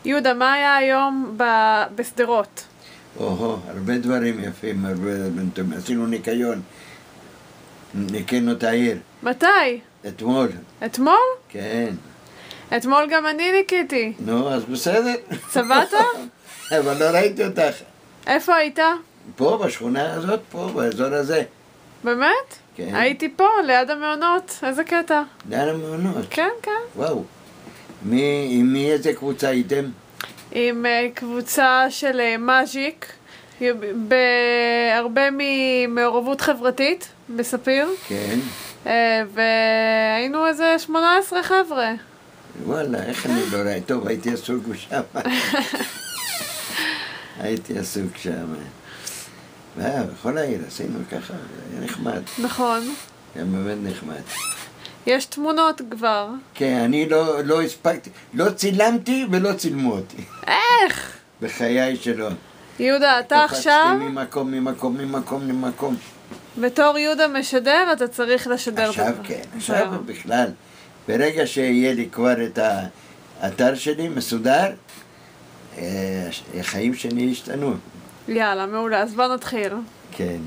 יהודה, מה היה היום בסדרות? הרבה דברים יפים, עשינו ניקיון, ניקינו את העיר. מתי? אתמול. אתמול? כן. אתמול גם אני ניקיתי. נו, אז בסדר. צבעת? אבל לא ראיתי אותך. איפה היית? פה, בשכונה הזאת, פה, באזור הזה. באמת? כן. הייתי פה, ליד המעונות. איזה קטע. ליד המעונות? כן, כן. וואו. עם מי איזה קבוצה הייתם? עם קבוצה של מז'יק, בהרבה ממעורבות חברתית בספיר. כן. והיינו איזה 18 חבר'ה. וואלה, איך אני לא ראיתי? טוב, הייתי עסוק שם. הייתי עסוק שם. בכל העיר עשינו ככה, היה נחמד. נכון. היה באמת נחמד. יש תמונות כבר. כן, אני לא הספקתי, לא צילמתי ולא צילמו אותי. איך? בחיי שלא. יהודה, אתה עכשיו? קפצתי ממקום. בתור יהודה משדר, אתה צריך לשדר. עכשיו כן, עכשיו בכלל. ברגע שיהיה לי כבר את האתר שלי מסודר, החיים שלי ישתנו. יאללה, מעולה. אז בוא נתחיל. כן.